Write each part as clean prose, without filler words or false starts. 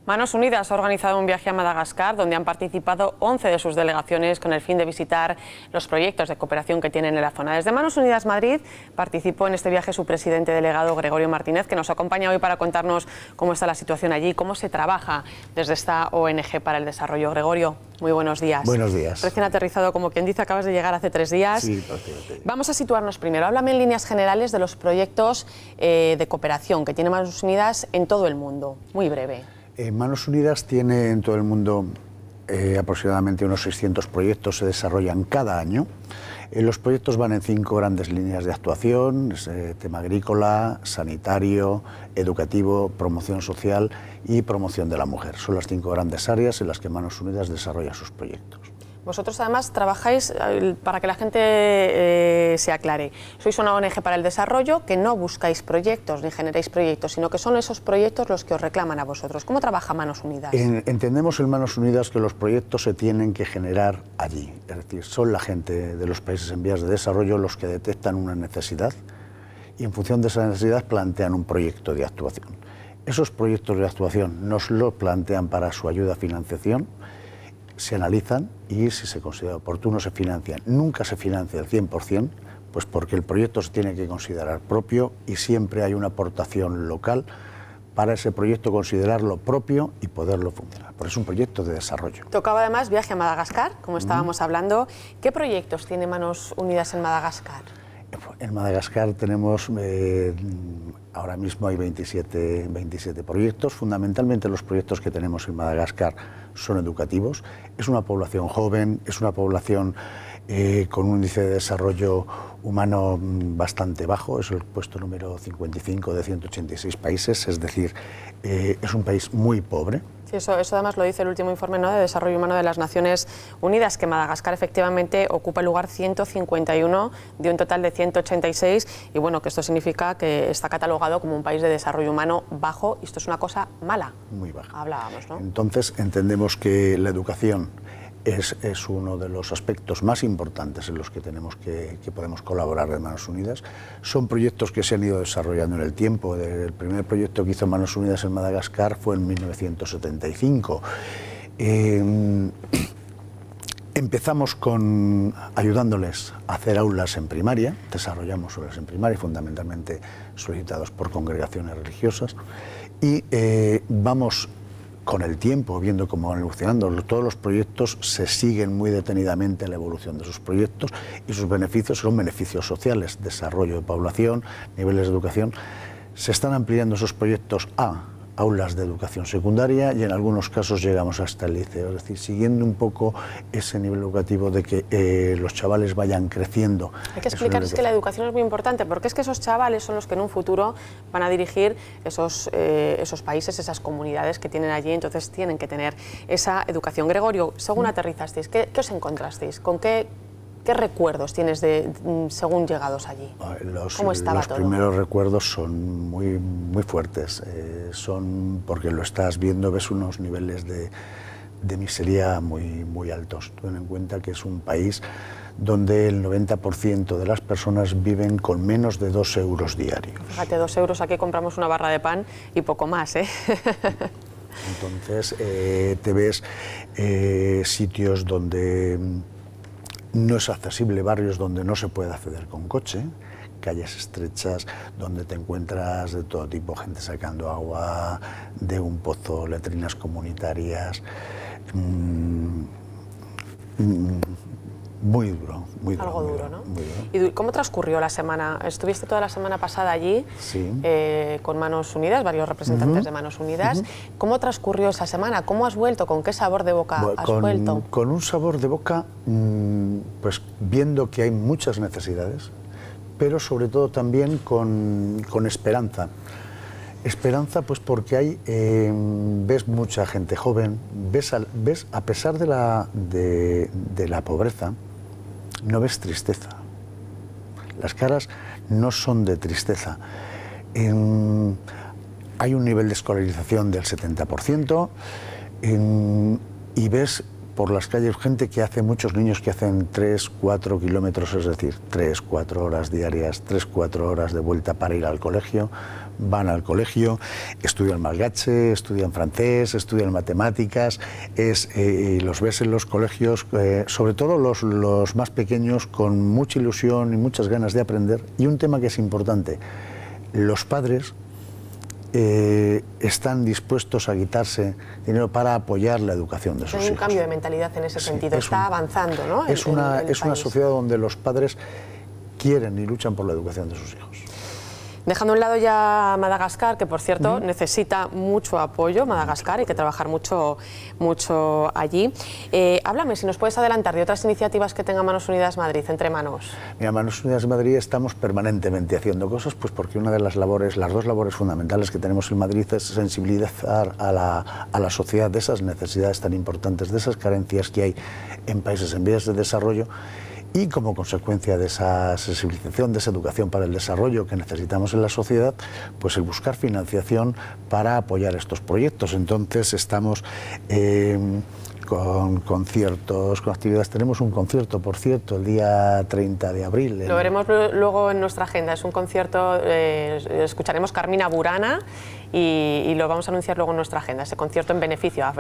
Manos Unidas ha organizado un viaje a Madagascar donde han participado 11 de sus delegaciones con el fin de visitar los proyectos de cooperación que tienen en la zona. Desde Manos Unidas Madrid participó en este viaje su presidente delegado Gregorio Martínez, que nos acompaña hoy para contarnos cómo está la situación allí, cómo se trabaja desde esta ONG para el desarrollo. Gregorio, muy buenos días. Buenos días. Recién aterrizado, como quien dice, acabas de llegar hace 3 días. Sí, prácticamente. Vamos a situarnos primero. Háblame en líneas generales de los proyectos de cooperación que tiene Manos Unidas en todo el mundo. Muy breve. Manos Unidas tiene en todo el mundo aproximadamente unos 600 proyectos, se desarrollan cada año. Los proyectos van en 5 grandes líneas de actuación: tema agrícola, sanitario, educativo, promoción social y promoción de la mujer. Son las 5 grandes áreas en las que Manos Unidas desarrolla sus proyectos. Vosotros además trabajáis, para que la gente se aclare, sois una ONG para el desarrollo que no buscáis proyectos ni generáis proyectos, sino que son esos proyectos los que os reclaman a vosotros. ¿Cómo trabaja Manos Unidas? Entendemos en Manos Unidas que los proyectos se tienen que generar allí, es decir, son la gente de los países en vías de desarrollo los que detectan una necesidad y en función de esa necesidad plantean un proyecto de actuación. Esos proyectos de actuación nos lo plantean para su ayuda a financiación, se analizan y si se considera oportuno se financian. Nunca se financia al 100%, pues porque el proyecto se tiene que considerar propio y siempre hay una aportación local para ese proyecto considerarlo propio y poderlo funcionar. Por eso es un proyecto de desarrollo. Tocaba además viaje a Madagascar, como estábamos hablando. ¿Qué proyectos tiene Manos Unidas en Madagascar? En Madagascar tenemos, ahora mismo hay 27 proyectos. Fundamentalmente los proyectos que tenemos en Madagascar son educativos. Es una población joven, es una población con un índice de desarrollo humano bastante bajo, es el puesto número 55 de 186 países, es decir, es un país muy pobre. Sí, eso además lo dice el último informe, ¿no?, de Desarrollo Humano de las Naciones Unidas, que Madagascar efectivamente ocupa el lugar 151 de un total de 186 y bueno, que esto significa que está catalogado como un país de desarrollo humano bajo y esto es una cosa mala. Muy baja. Hablábamos, ¿no? Entonces entendemos que la educación es uno de los aspectos más importantes en los que podemos colaborar de Manos Unidas. Son proyectos que se han ido desarrollando en el tiempo. El primer proyecto que hizo Manos Unidas en Madagascar fue en 1975. Empezamos ayudándoles a hacer aulas en primaria, desarrollamos aulas en primaria, fundamentalmente solicitados por congregaciones religiosas, y vamos con el tiempo, viendo cómo van evolucionando. Todos los proyectos se siguen muy detenidamente la evolución de sus proyectos y sus beneficios son beneficios sociales, desarrollo de población, niveles de educación. Se están ampliando esos proyectos a aulas de educación secundaria y en algunos casos llegamos hasta el liceo, es decir, siguiendo un poco ese nivel educativo de que los chavales vayan creciendo. Hay que explicarles que la educación es muy importante, porque es que esos chavales son los que en un futuro van a dirigir esos países, esas comunidades que tienen allí, entonces tienen que tener esa educación. Gregorio, según aterrizasteis, ¿qué os encontrasteis? ¿Con qué recuerdos tienes según llegados allí? ¿Cómo estaba todo? Los primeros recuerdos son muy fuertes, son porque lo estás viendo, ves unos niveles de miseria muy altos. Ten en cuenta que es un país donde el 90% de las personas viven con menos de 2 euros diarios. Fíjate, 2 euros, aquí compramos una barra de pan y poco más, ¿eh? Entonces te ves sitios donde no es accesible, barrios donde no se puede acceder con coche, calles estrechas donde te encuentras de todo tipo, gente sacando agua de un pozo, letrinas comunitarias, muy duro. Algo duro, ¿no? Muy duro. ¿Y cómo transcurrió la semana? Estuviste toda la semana pasada allí, sí, con Manos Unidas, varios representantes de Manos Unidas. ¿Cómo transcurrió esa semana? ¿Cómo has vuelto? ¿Con qué sabor de boca has vuelto? Con un sabor de boca, pues viendo que hay muchas necesidades, pero sobre todo también con esperanza. Esperanza, pues porque ves mucha gente joven, ves a pesar de la pobreza, no ves tristeza. Las caras no son de tristeza. Hay un nivel de escolarización del 70% y ves por las calles gente que hace, muchos niños que hacen 3-4 kilómetros, es decir, 3-4 horas diarias, 3-4 horas de vuelta para ir al colegio. van al colegio, estudian malgache, estudian francés, estudian matemáticas, los ves en los colegios, sobre todo los más pequeños, con mucha ilusión y muchas ganas de aprender. Y un tema que es importante, los padres están dispuestos a quitarse dinero para apoyar la educación de sus hijos. Hay un cambio de mentalidad en ese sentido, está avanzando, ¿no? Es una sociedad donde los padres quieren y luchan por la educación de sus hijos. Dejando a un lado ya Madagascar, que por cierto necesita mucho apoyo, Madagascar, hay que trabajar mucho allí. Háblame, si nos puedes adelantar de otras iniciativas que tenga Manos Unidas Madrid entre manos. Mira, Manos Unidas Madrid estamos permanentemente haciendo cosas, pues porque una de las dos labores fundamentales que tenemos en Madrid es sensibilizar a la sociedad de esas necesidades tan importantes, de esas carencias que hay en países en vías de desarrollo. Y como consecuencia de esa sensibilización, de esa educación para el desarrollo que necesitamos en la sociedad, pues el buscar financiación para apoyar estos proyectos. Entonces estamos con conciertos, con actividades. Tenemos un concierto, por cierto, el día 30 de abril. Lo veremos luego en nuestra agenda. Es un concierto, escucharemos Carmina Burana y lo vamos a anunciar luego en nuestra agenda. Ese concierto a beneficio de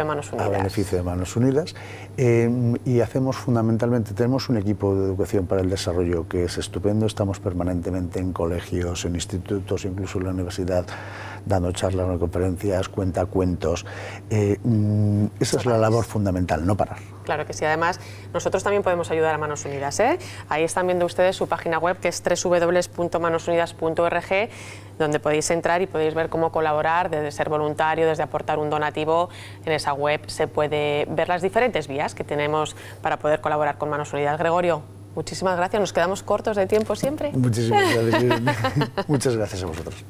Manos Unidas. A beneficio de Manos Unidas. Y hacemos fundamentalmente, tenemos un equipo de educación para el desarrollo que es estupendo. Estamos permanentemente en colegios, en institutos, incluso en la universidad, dando charlas, dando conferencias, cuentacuentos. Esa es la labor fundamental, no parar. Claro que sí, además nosotros también podemos ayudar a Manos Unidas, ¿eh? Ahí están viendo ustedes su página web, que es www.manosunidas.org, donde podéis entrar y podéis ver cómo colaborar, desde ser voluntario, desde aportar un donativo. En esa web se puede ver las diferentes vías que tenemos para poder colaborar con Manos Unidas. Gregorio, muchísimas gracias, nos quedamos cortos de tiempo siempre. Muchísimas gracias. Muchas gracias a vosotros.